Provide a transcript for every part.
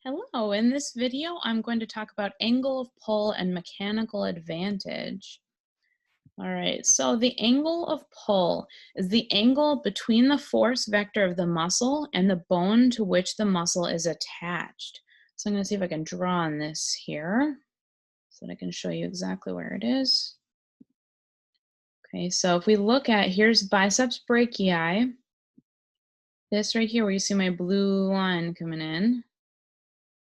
Hello, in this video, I'm going to talk about angle of pull and mechanical advantage. All right, so the angle of pull is the angle between the force vector of the muscle and the bone to which the muscle is attached. So I'm going to see if I can draw on this here so that I can show you exactly where it is. Okay, so if we look at, here's biceps brachii. This right here where you see my blue line coming in.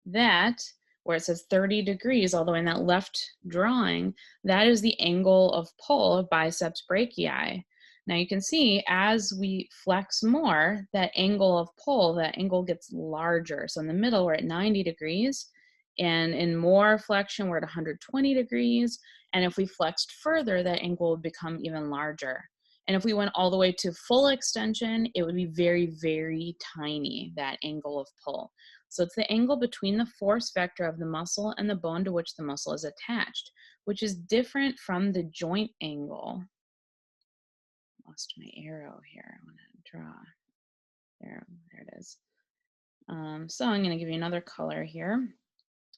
That, where it says 30 degrees all the way in that left drawing, that is the angle of pull of biceps brachii. Now you can see as we flex more, that angle of pull, that angle gets larger. So in the middle, we're at 90 degrees. And in more flexion, we're at 120 degrees. And if we flexed further, that angle would become even larger. And if we went all the way to full extension, it would be very, very tiny, that angle of pull. So it's the angle between the force vector of the muscle and the bone to which the muscle is attached, which is different from the joint angle. Lost my arrow here. I want to draw. There it is. So I'm going to give you another color here.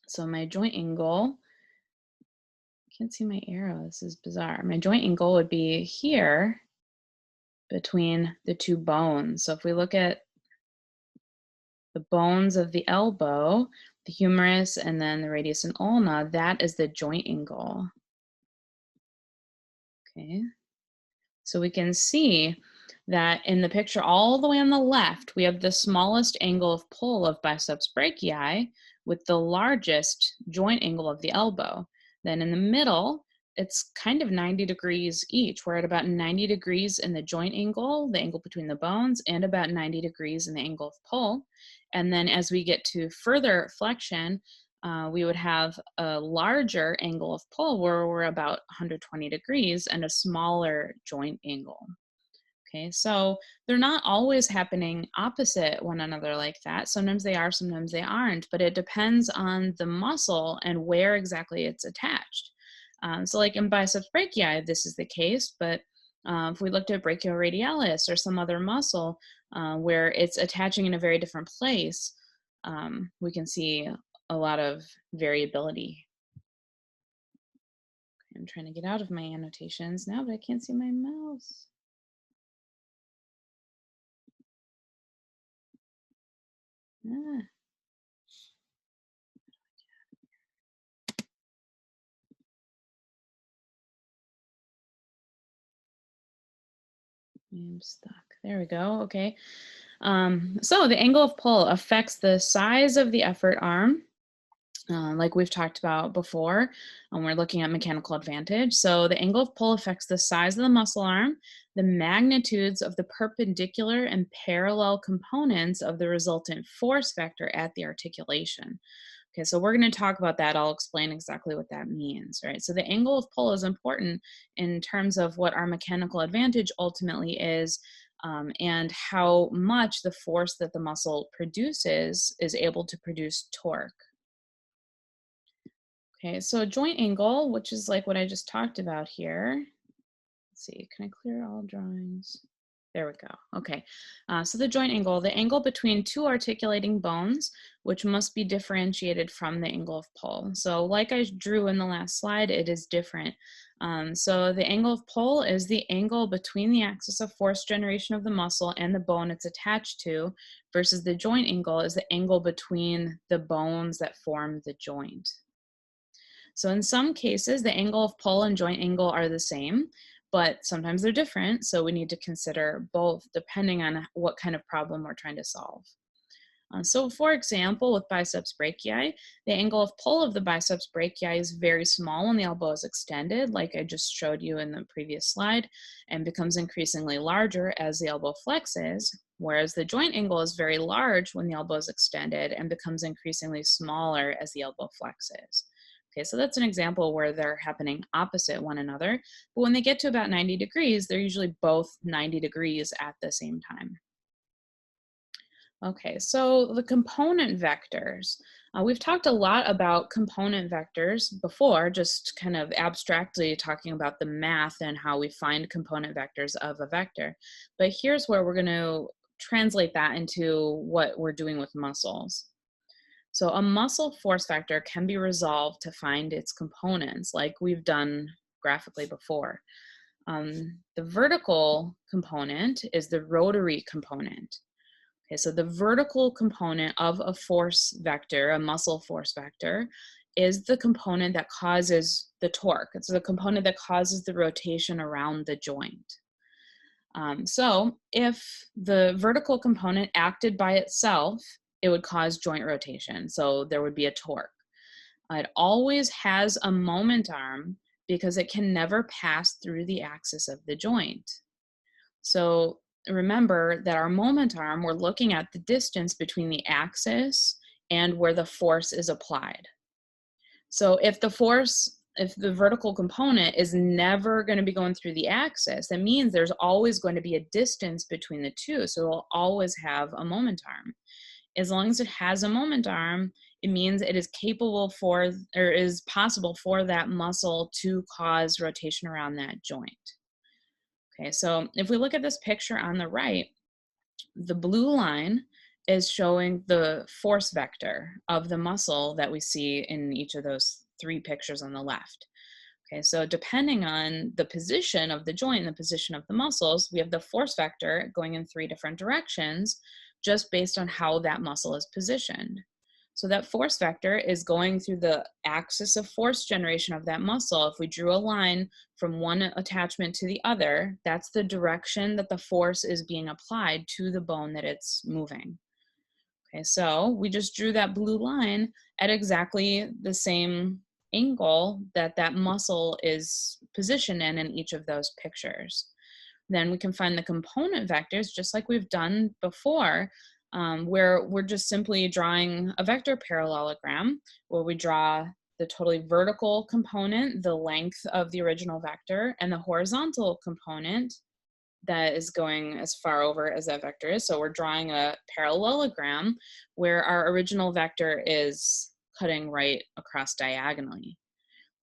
So my joint angle, I can't see my arrow. This is bizarre. My joint angle would be here between the two bones. So if we look at the bones of the elbow, the humerus, and then the radius and ulna, that is the joint angle. Okay, so we can see that in the picture all the way on the left, we have the smallest angle of pull of biceps brachii with the largest joint angle of the elbow. Then in the middle, it's kind of 90 degrees each. We're at about 90 degrees in the joint angle, the angle between the bones, and about 90 degrees in the angle of pull. And then as we get to further flexion, we would have a larger angle of pull where we're about 120 degrees and a smaller joint angle. Okay, so they're not always happening opposite one another like that. Sometimes they are, sometimes they aren't, but it depends on the muscle and where exactly it's attached. So like in biceps brachii, this is the case, but if we looked at brachioradialis or some other muscle where it's attaching in a very different place, we can see a lot of variability. I'm trying to get out of my annotations now, but I can't see my mouse. Ah. I'm stuck. There we go. Okay. So the angle of pull affects the size of the effort arm, like we've talked about before when we're looking at mechanical advantage. So the angle of pull affects the size of the muscle arm, the magnitudes of the perpendicular and parallel components of the resultant force vector at the articulation. Okay, so we're going to talk about that. I'll explain exactly what that means, right? So the angle of pull is important in terms of what our mechanical advantage ultimately is, and how much the force that the muscle produces is able to produce torque. Okay, so joint angle, which is like what I just talked about here. Let's see, can I clear all drawings? There we go. Okay, so the joint angle, the angle between two articulating bones, which must be differentiated from the angle of pull. So like I drew in the last slide, it is different. So the angle of pull is the angle between the axis of force generation of the muscle and the bone it's attached to, versus the joint angle is the angle between the bones that form the joint. So in some cases, the angle of pull and joint angle are the same, but sometimes they're different. So we need to consider both depending on what kind of problem we're trying to solve. So for example, with biceps brachii, the angle of pull of the biceps brachii is very small when the elbow is extended, like I just showed you in the previous slide, and becomes increasingly larger as the elbow flexes, whereas the joint angle is very large when the elbow is extended and becomes increasingly smaller as the elbow flexes. Okay, so that's an example where they're happening opposite one another, but when they get to about 90 degrees, they're usually both 90 degrees at the same time. Okay, so the component vectors. We've talked a lot about component vectors before, just kind of abstractly talking about the math and how we find component vectors of a vector. But here's where we're going to translate that into what we're doing with muscles. So a muscle force vector can be resolved to find its components like we've done graphically before. The vertical component is the rotary component. Okay, so the vertical component of a force vector, a muscle force vector, is the component that causes the torque. It's the component that causes the rotation around the joint. So if the vertical component acted by itself, it would cause joint rotation. So there would be a torque. It always has a moment arm because it can never pass through the axis of the joint. So remember that our moment arm, we're looking at the distance between the axis and where the force is applied. So if the vertical component is never going to be going through the axis, that means there's always going to be a distance between the two. So it'll always have a moment arm. As long as it has a moment arm, it means it is capable for, or is possible for that muscle to cause rotation around that joint. Okay, so if we look at this picture on the right, the blue line is showing the force vector of the muscle that we see in each of those three pictures on the left. Okay, so depending on the position of the joint and the position of the muscles, we have the force vector going in three different directions just based on how that muscle is positioned. So that force vector is going through the axis of force generation of that muscle. If we drew a line from one attachment to the other, that's the direction that the force is being applied to the bone that it's moving. Okay, so we just drew that blue line at exactly the same angle that that muscle is positioned in each of those pictures. Then we can find the component vectors just like we've done before, where we're just simply drawing a vector parallelogram where we draw the totally vertical component, the length of the original vector, and the horizontal component that is going as far over as that vector is. So we're drawing a parallelogram where our original vector is cutting right across diagonally.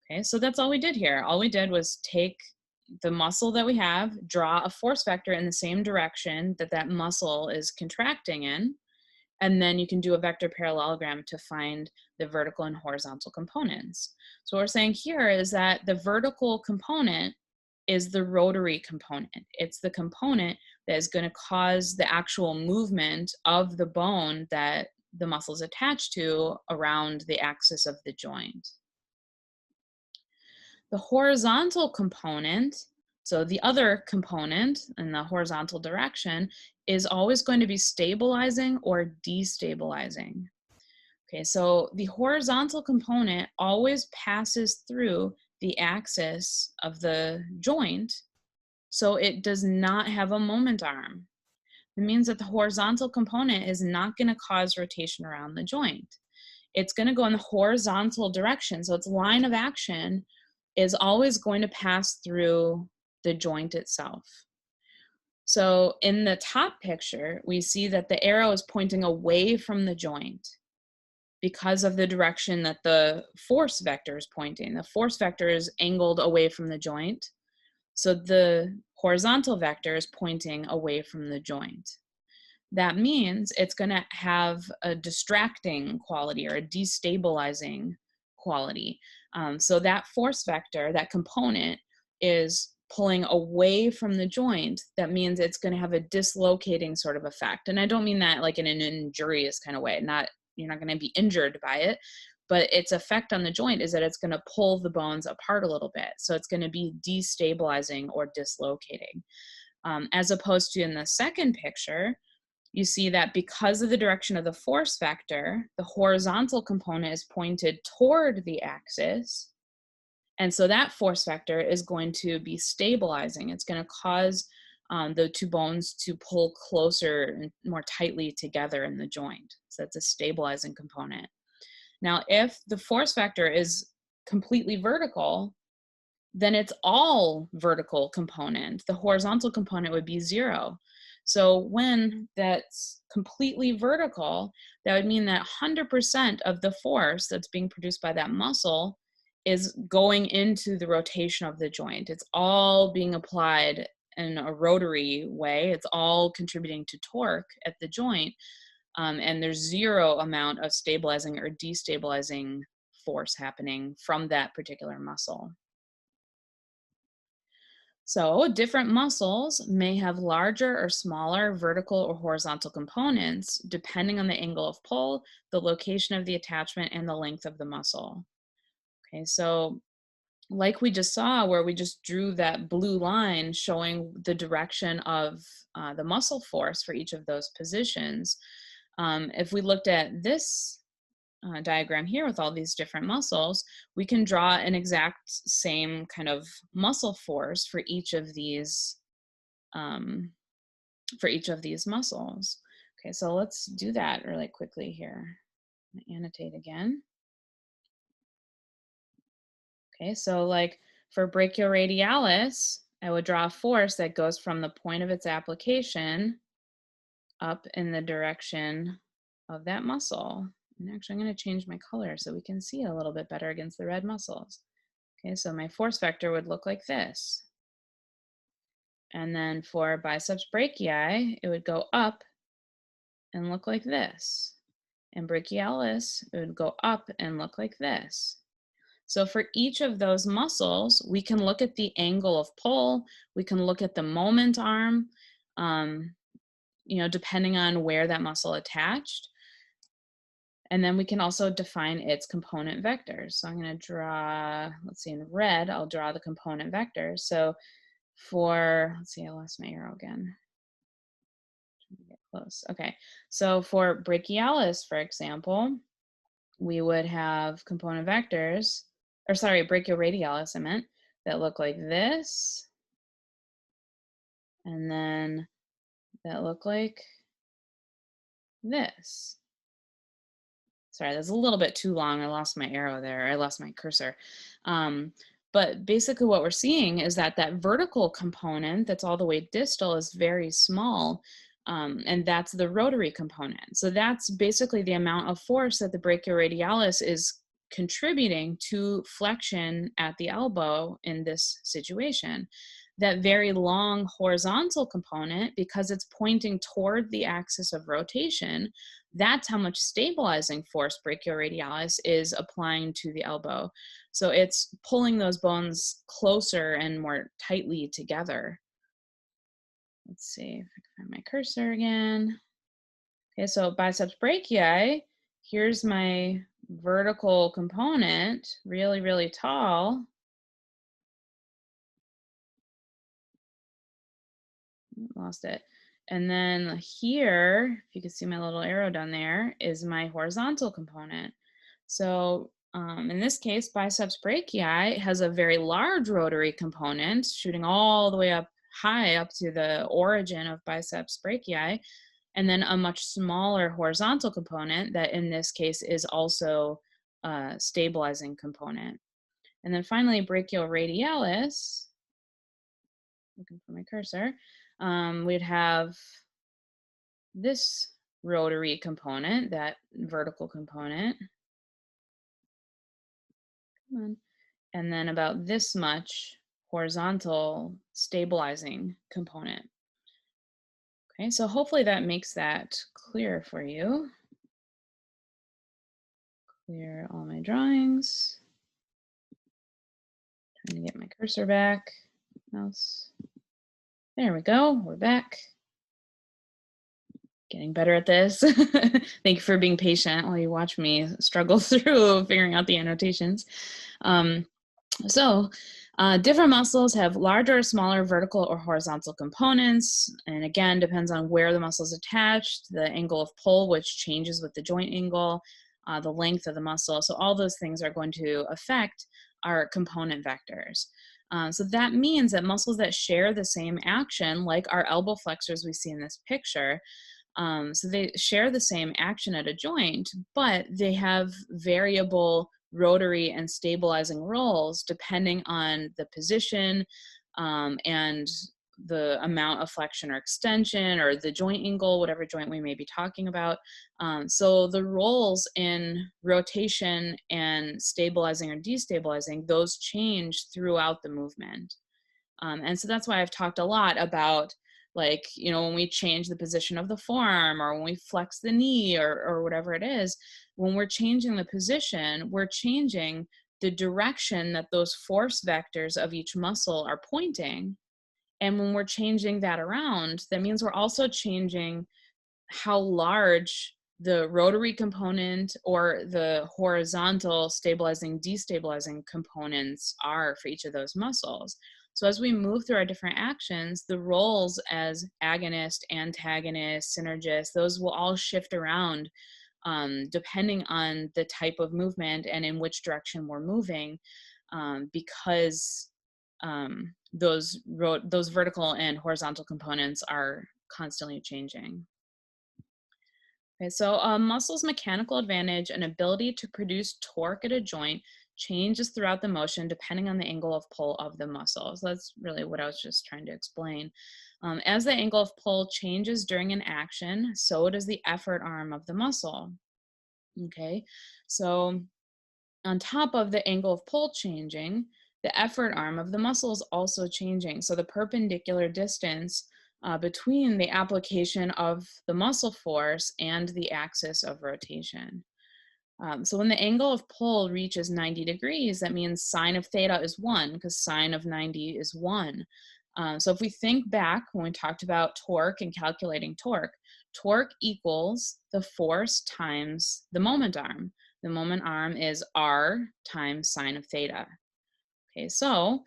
Okay, so that's all we did here. All we did was take the muscle that we have, draw a force vector in the same direction that that muscle is contracting in, and then you can do a vector parallelogram to find the vertical and horizontal components. So what we're saying here is that the vertical component is the rotary component. It's the component that is going to cause the actual movement of the bone that the muscle is attached to around the axis of the joint. The horizontal component, so the other component in the horizontal direction, is always going to be stabilizing or destabilizing. Okay, so the horizontal component always passes through the axis of the joint, so it does not have a moment arm. It means that the horizontal component is not going to cause rotation around the joint. It's going to go in the horizontal direction, so its line of action is always going to pass through the joint itself. So in the top picture, we see that the arrow is pointing away from the joint because of the direction that the force vector is pointing. The force vector is angled away from the joint, so the horizontal vector is pointing away from the joint. That means it's going to have a distracting quality or a destabilizing quality. So that force vector, that component, is pulling away from the joint. That means it's going to have a dislocating sort of effect. And I don't mean that like in an injurious kind of way. You're not going to be injured by it, but its effect on the joint is that it's going to pull the bones apart a little bit. So it's going to be destabilizing or dislocating. As opposed to in the second picture, you see that because of the direction of the force vector, the horizontal component is pointed toward the axis. And so that force vector is going to be stabilizing. It's going to cause the two bones to pull closer and more tightly together in the joint. So that's a stabilizing component. Now, if the force vector is completely vertical, then it's all vertical component. The horizontal component would be 0. So when that's completely vertical, that would mean that 100% of the force that's being produced by that muscle is going into the rotation of the joint. It's all being applied in a rotary way. It's all contributing to torque at the joint. and there's zero amount of stabilizing or destabilizing force happening from that particular muscle. So different muscles may have larger or smaller vertical or horizontal components depending on the angle of pull, the location of the attachment, and the length of the muscle. Okay, so like we just saw where we just drew that blue line showing the direction of the muscle force for each of those positions. If we looked at this diagram here with all these different muscles, we can draw an exact same kind of muscle force for each of these muscles. Okay, so let's do that really quickly here. I'm gonna annotate again. Okay, so like for brachioradialis, I would draw a force that goes from the point of its application up in the direction of that muscle. And actually, I'm going to change my color so we can see a little bit better against the red muscles. Okay, so my force vector would look like this. And then for biceps brachii, it would go up and look like this. And brachialis, it would go up and look like this. So for each of those muscles, we can look at the angle of pull, we can look at the moment arm, depending on where that muscle attached. And then we can also define its component vectors. So I'm going to draw, let's see, in red, I'll draw the component vectors. So for, let's see, I lost my arrow again. Trying to get close. Okay, so for brachialis, for example, we would have component vectors, or sorry, brachioradialis, I meant, that look like this. And then that look like this. Sorry, that's a little bit too long. I lost my arrow there. I lost my cursor. But basically what we're seeing is that that vertical component that's all the way distal is very small. And that's the rotary component. So that's basically the amount of force that the brachioradialis is contributing to flexion at the elbow in this situation. That very long horizontal component, because it's pointing toward the axis of rotation, that's how much stabilizing force brachioradialis is applying to the elbow. So it's pulling those bones closer and more tightly together. Let's see if I can find my cursor again. Okay, so biceps brachii, here's my vertical component, really, really tall. Lost it. And then here, if you can see my little arrow down there, is my horizontal component. So in this case, biceps brachii has a very large rotary component shooting all the way up high up to the origin of biceps brachii, and then a much smaller horizontal component that in this case is also a stabilizing component. And then finally, brachioradialis, looking for my cursor, we'd have this rotary component, that vertical component. Come on. And then about this much horizontal stabilizing component. Okay, so hopefully that makes that clear for you. Clear all my drawings. Trying to get my cursor back. Mouse. There we go, we're back. Getting better at this. Thank you for being patient while you watch me struggle through figuring out the annotations. Different muscles have larger or smaller vertical or horizontal components, and again, depends on where the muscle is attached, the angle of pull, which changes with the joint angle, the length of the muscle. So all those things are going to affect our component vectors. So that means that muscles that share the same action, like our elbow flexors we see in this picture, so they share the same action at a joint, but they have variable rotary and stabilizing roles depending on the position and the amount of flexion or extension or the joint angle, whatever joint we may be talking about. So the roles in rotation and stabilizing or destabilizing, those change throughout the movement. And so that's why I've talked a lot about Like, when we change the position of the forearm, or when we flex the knee, or whatever it is, when we're changing the position, we're changing the direction that those force vectors of each muscle are pointing. And when we're changing that around, that means we're also changing how large the rotary component or the horizontal stabilizing, destabilizing components are for each of those muscles. So as we move through our different actions, the roles as agonist, antagonist, synergist, those will all shift around depending on the type of movement and in which direction we're moving, because those vertical and horizontal components are constantly changing. Okay, so a muscle's mechanical advantage and ability to produce torque at a joint changes throughout the motion depending on the angle of pull of the muscle. So that's really what I was just trying to explain. As the angle of pull changes during an action, so does the effort arm of the muscle. Okay, so on top of the angle of pull changing, the effort arm of the muscle is also changing. So the perpendicular distance between the application of the muscle force and the axis of rotation. So when the angle of pull reaches 90 degrees, that means sine of theta is 1, because sine of 90 is 1. So if we think back when we talked about torque and calculating torque, torque equals the force times the moment arm. The moment arm is R times sine of theta. Okay, so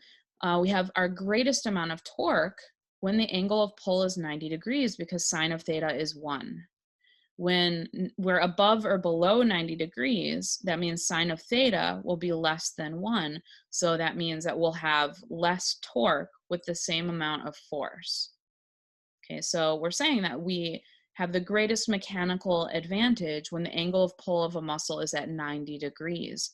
we have our greatest amount of torque when the angle of pull is 90 degrees, because sine of theta is 1. When we're above or below 90 degrees, that means sine of theta will be less than 1. So that means that we'll have less torque with the same amount of force. Okay, so we're saying that we have the greatest mechanical advantage when the angle of pull of a muscle is at 90 degrees.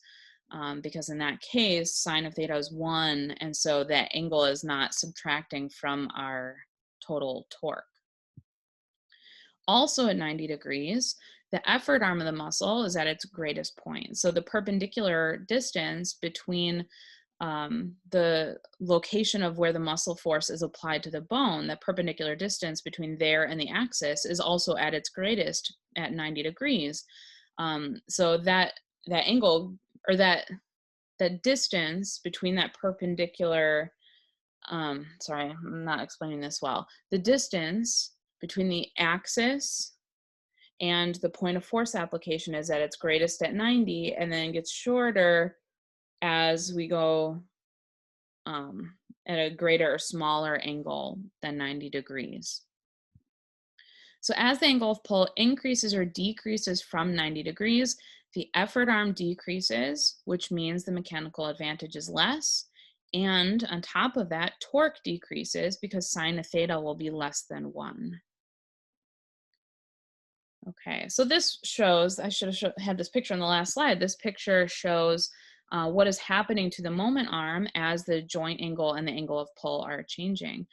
Because in that case, sine of theta is 1, and so that angle is not subtracting from our total torque. Also at 90 degrees, the effort arm of the muscle is at its greatest point. So the perpendicular distance between the location of where the muscle force is applied to the bone, the perpendicular distance between there and the axis, is also at its greatest at 90 degrees. So that angle, or that distance between that perpendicular, sorry, I'm not explaining this well. The distance between the axis and the point of force application is at its greatest at 90, and then gets shorter as we go at a greater or smaller angle than 90 degrees. So as the angle of pull increases or decreases from 90 degrees, the effort arm decreases, which means the mechanical advantage is less. And on top of that, torque decreases because sine of theta will be less than 1. Okay, so this shows, I should have had this picture on the last slide. This picture shows what is happening to the moment arm as the joint angle and the angle of pull are changing.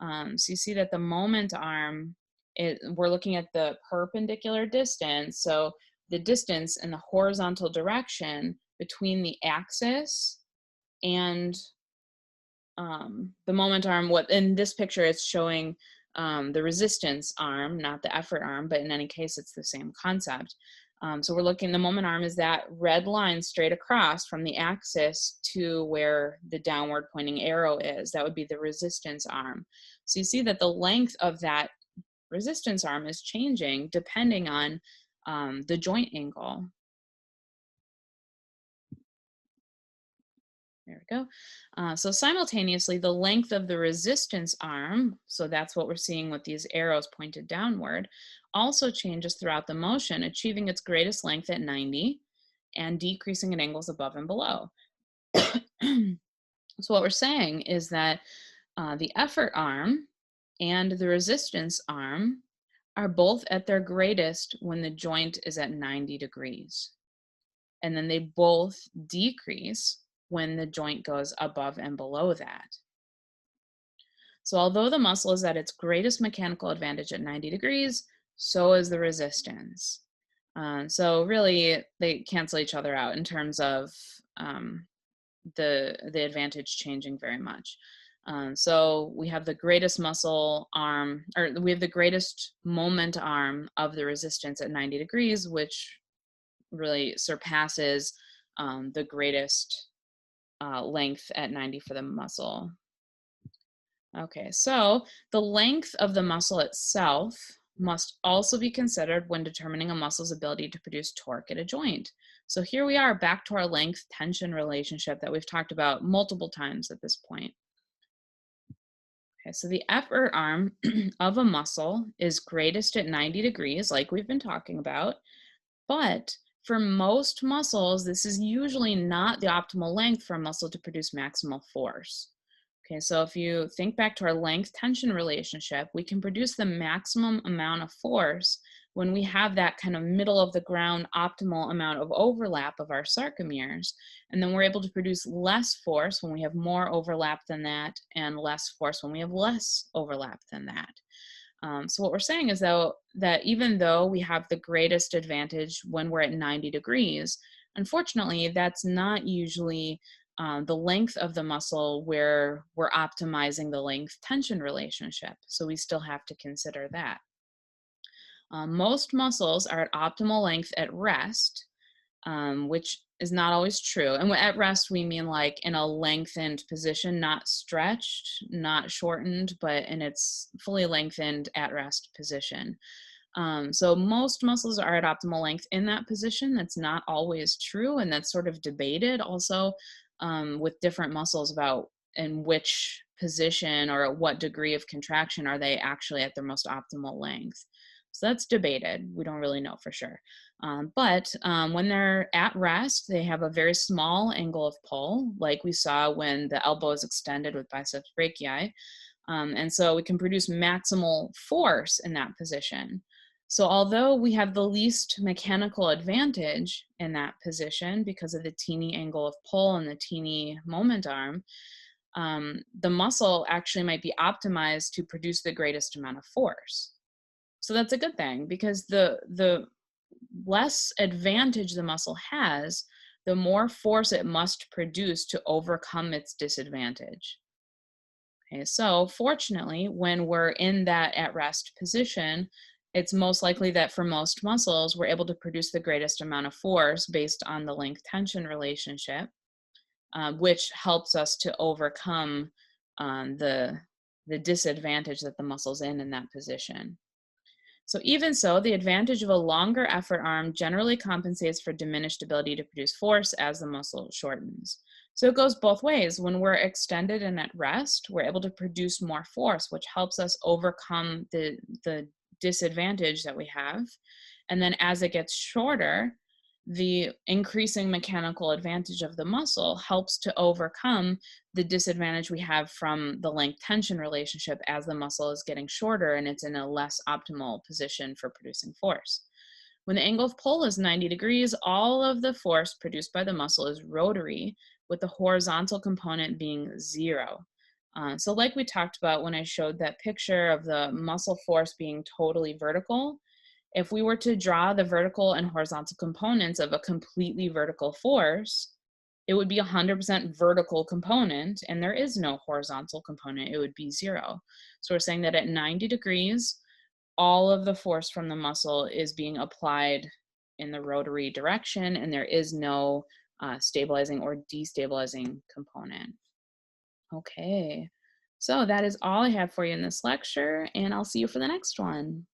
So you see that the moment arm, we're looking at the perpendicular distance. So the distance in the horizontal direction between the axis and the moment arm. What in this picture, it's showing the resistance arm, not the effort arm, but in any case, it's the same concept. So we're looking, the moment arm is that red line straight across from the axis to where the downward pointing arrow is. That would be the resistance arm. So you see that the length of that resistance arm is changing depending on the joint angle. There we go. So simultaneously, the length of the resistance arm, so that's what we're seeing with these arrows pointed downward, also changes throughout the motion, achieving its greatest length at 90 and decreasing at angles above and below. So what we're saying is that the effort arm and the resistance arm are both at their greatest when the joint is at 90 degrees. And then they both decrease when the joint goes above and below that. So although the muscle is at its greatest mechanical advantage at 90 degrees, so is the resistance. So really, they cancel each other out in terms of the advantage changing very much. So we have the greatest muscle arm, or we have the greatest moment arm of the resistance at 90 degrees, which really surpasses the greatest length at 90 for the muscle. Okay, so the length of the muscle itself must also be considered when determining a muscle's ability to produce torque at a joint. So here we are back to our length tension relationship that we've talked about multiple times at this point. Okay, so the effort arm of a muscle is greatest at 90 degrees, like we've been talking about, but for most muscles, this is usually not the optimal length for a muscle to produce maximal force. Okay, so if you think back to our length tension relationship, we can produce the maximum amount of force when we have that kind of middle of the ground optimal amount of overlap of our sarcomeres. And then we're able to produce less force when we have more overlap than that, and less force when we have less overlap than that. So what we're saying is, though, that even though we have the greatest advantage when we're at 90 degrees, unfortunately, that's not usually the length of the muscle where we're optimizing the length tension relationship. So we still have to consider that. Most muscles are at optimal length at rest, which is not always true. And at rest, we mean like in a lengthened position, not stretched, not shortened, but in its fully lengthened at rest position. So most muscles are at optimal length in that position. That's not always true, and that's sort of debated also with different muscles about in which position or at what degree of contraction are they actually at their most optimal length. So that's debated. We don't really know for sure. But when they're at rest, they have a very small angle of pull, like we saw when the elbow is extended with biceps brachii. And so we can produce maximal force in that position. So although we have the least mechanical advantage in that position because of the teeny angle of pull and the teeny moment arm, the muscle actually might be optimized to produce the greatest amount of force. So that's a good thing, because the less advantage the muscle has, the more force it must produce to overcome its disadvantage. Okay, so fortunately, when we're in that at rest position, it's most likely that for most muscles, we're able to produce the greatest amount of force based on the length tension relationship, which helps us to overcome the disadvantage that the muscle's in that position. So even so, the advantage of a longer effort arm generally compensates for diminished ability to produce force as the muscle shortens. So it goes both ways. When we're extended and at rest, we're able to produce more force, which helps us overcome the disadvantage that we have. And then as it gets shorter, the increasing mechanical advantage of the muscle helps to overcome the disadvantage we have from the length tension relationship as the muscle is getting shorter and it's in a less optimal position for producing force. When the angle of pull is 90 degrees, all of the force produced by the muscle is rotary, with the horizontal component being 0. So like we talked about when I showed that picture of the muscle force being totally vertical, if we were to draw the vertical and horizontal components of a completely vertical force, it would be 100% vertical component, and there is no horizontal component. It would be 0. So we're saying that at 90 degrees, all of the force from the muscle is being applied in the rotary direction, and there is no stabilizing or destabilizing component. Okay, so that is all I have for you in this lecture, and I'll see you for the next one.